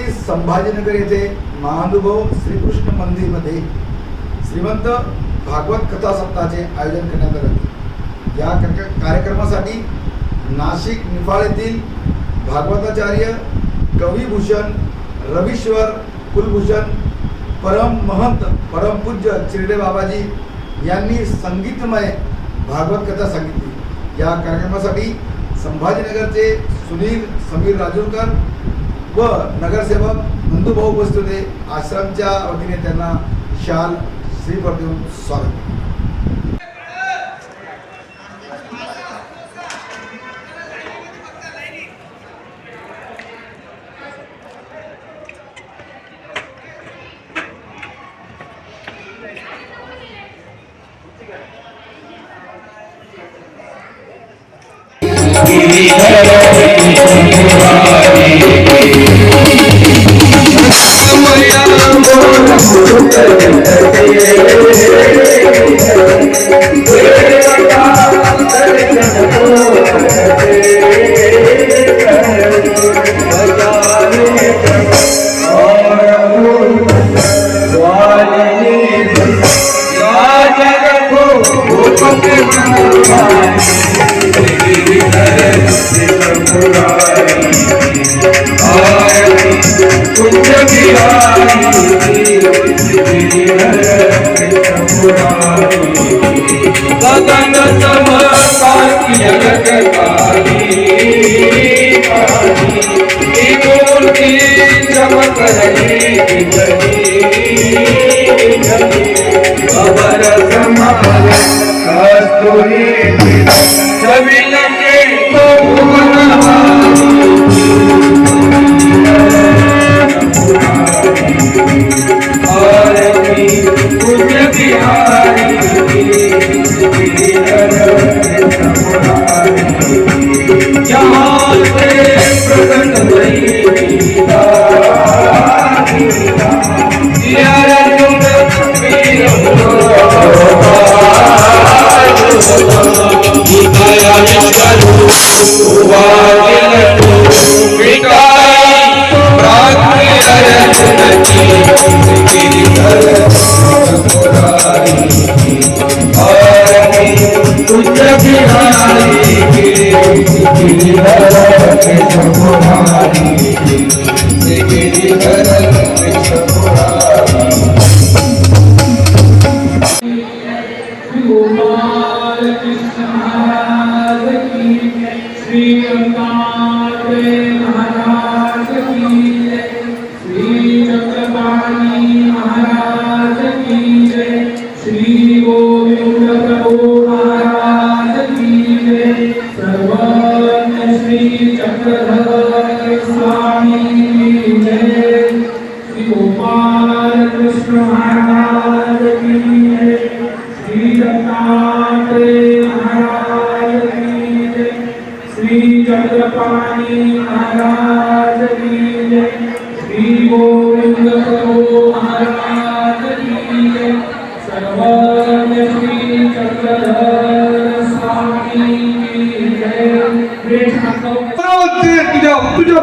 छत्रपती संभाजीनगर येथे महानुभव श्रीकृष्ण मंदिरमध्ये श्रीमंत भागवत कथा सप्ताहाचे आयोजन करण्यात आले। या कार्यक्रमासाठी नाशिक निफाड येथील भागवताचार्य कविभूषण रवीश्वर कुलभूषण परम महंत परमपूज्य चिरडे बाबाजी यांनी संगीतमय भागवत कथा सांगितली। या कार्यक्रमासाठी संभाजीनगरचे सुनील समीर राजूरकर व नगरसेवक नंदूभाऊ उपस्थित होते। आश्रमच्या वतीने त्यांना शाल श्रीफळ देऊन स्वागत।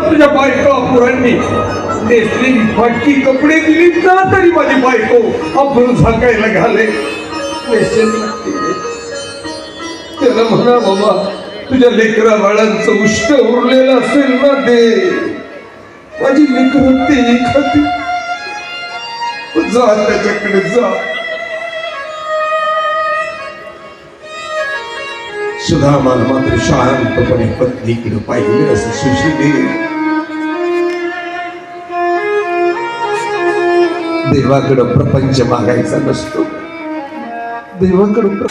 तुझ्या बायको अपुरांनी नेसलेली फाटकी कपडे दिली ना तरी माझी बायको आपण सांगायला घाले त्याला म्हणा बाबा तुझ्या लेकरा बाळांचं उष्ट उरलेलं असेल ना दे माझी लेकरं ते खाती जा त्याच्याकडे जा। सुधामान मात्र शांतपणे पत्नीकडे पाहिले असं सुशीले देवाकडं प्रपंच मागायचा नसतो देवाकडं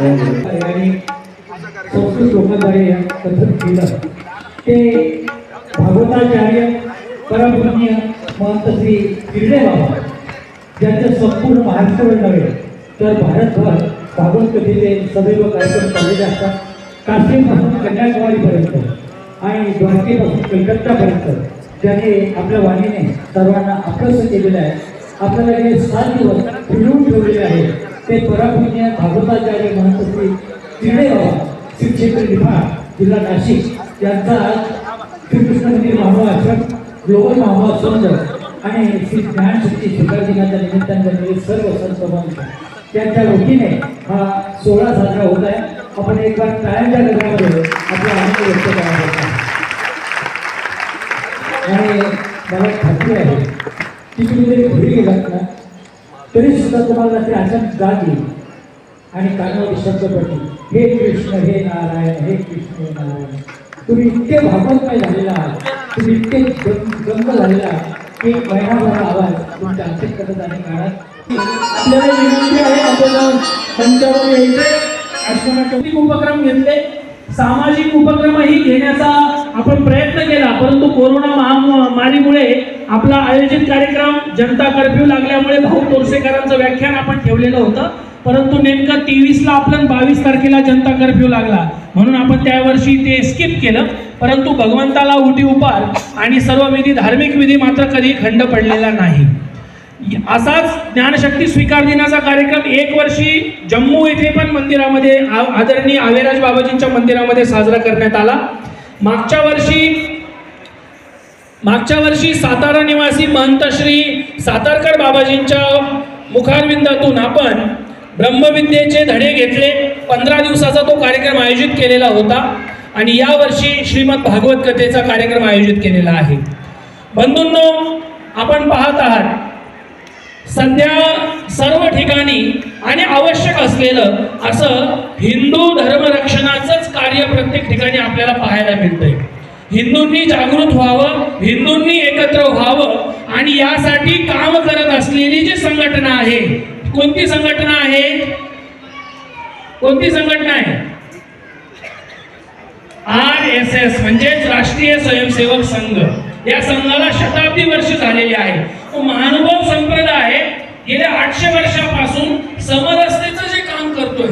आणि संस्कृत लोकांद्वारे या कथन केलं ते भागवताचार्य परमपूज्य महंत श्री गिरणे बाबा ज्यांचं संपूर्ण महाराष्ट्रभर नव्हे तर भारतभर भागवत कथेचे सदैव कार्यक्रम चाललेले असतात. काश्मीरपासून कन्याकुमारीपर्यंत आणि द्वारकेपासून कलकत्तापर्यंत ज्याने आपल्या वाणीने सर्वांना आपलंसं केलेलं आहे. आपल्याला हे 7 दिवस फिरवून ठेवलेले आहे ते परमपूज्य भागवताचार्य महंत श्री गिरणे बाबा श्री क्षेत्र विभाग जिल्हा नाशिक यांचा श्रीकृष्ण मंदिर महामहोत्सव ग्लोबल महोत्सव आणि श्री ज्ञानशक्ती शिखर दिनाच्या निमित्ताने झालेले सर्व संत त्यांच्या वतीने हा सोहळा साजरा होत आहे. आपण एक बार टाळ्यांच्या गजरामध्ये आपला आनंद व्यक्त करावा आणि मला खात्री आहे की तुम्ही जरी घरी गेलात ना तरी सुद्धा तुम्हाला ते अचानक जाग येईल आणि कानावर शब्द पडतील, हे कृष्ण हे नारायण, हे कृष्ण हे नारायण. तुम्ही इतके भागवतमय झालेला आहात, तुम्ही इतके गंग झालेला आहात की महिनाभर आवाज तुमच्या अंतःकरणात आणि काळात आपल्याला विनंती आहे आपण मंचावर यायचे. आश्रमाचे उपक्रम घेतले, सामाजिक उपक्रमही घेण्याचा आपण प्रयत्न केला, परंतु कोरोना महामारीमुळे आपला आयोजित कार्यक्रम जनता कर्फ्यू लागल्यामुळे भाऊ तोरसेकरांचं व्याख्यान आपण ठेवलेलं होतं, परंतु नेमकं 23ला आपण 22 तारखेला जनता कर्फ्यू लागला म्हणून आपण त्यावर्षी ते स्किप केलं. परंतु भगवंताला उटी उपार आणि सर्व विधी धार्मिक विधी मात्र कधी खंड पडलेला नाही. असाच ज्ञानशक्ती स्वीकार दिनाचा कार्यक्रम 1 वर्षी जम्मू येथे पण मंदिरामध्ये आदरणीय आवेराज बाबाजींच्या मंदिरामध्ये साजरा करण्यात आला. मागच्या वर्षी सातारा निवासी महंत श्री सातारकर बाबाजींच्या मुखारविंदातून आपण ब्रह्मविद्येचे धडे घेतले. 15 दिवसाचा तो कार्यक्रम आयोजित केलेला होता आणि यावर्षी श्रीमद भागवत कथेचा कार्यक्रम आयोजित केलेला आहे. बंधूंनो, आपण पाहत आहात सध्या सर्व ठिकाणी आणि आवश्यक असलेलं असं हिंदू धर्मरक्षणाचंच कार्य प्रत्येक ठिकाणी आपल्याला पाहायला मिळतंय. हिंदूंनी जागृत व्हावं, हिंदूंनी एकत्र व्हावं आणि यासाठी काम करत असलेली जी संघटना आहे, कोणती संघटना आहे? कोणती संघटना आहे? RSS म्हणजेच राष्ट्रीय स्वयंसेवक संघ. या संघाला शताब्दी वर्ष झालेली आहे. महानुभव संप्रदाय गेल्या 800 वर्षापासून समरसतेचं जे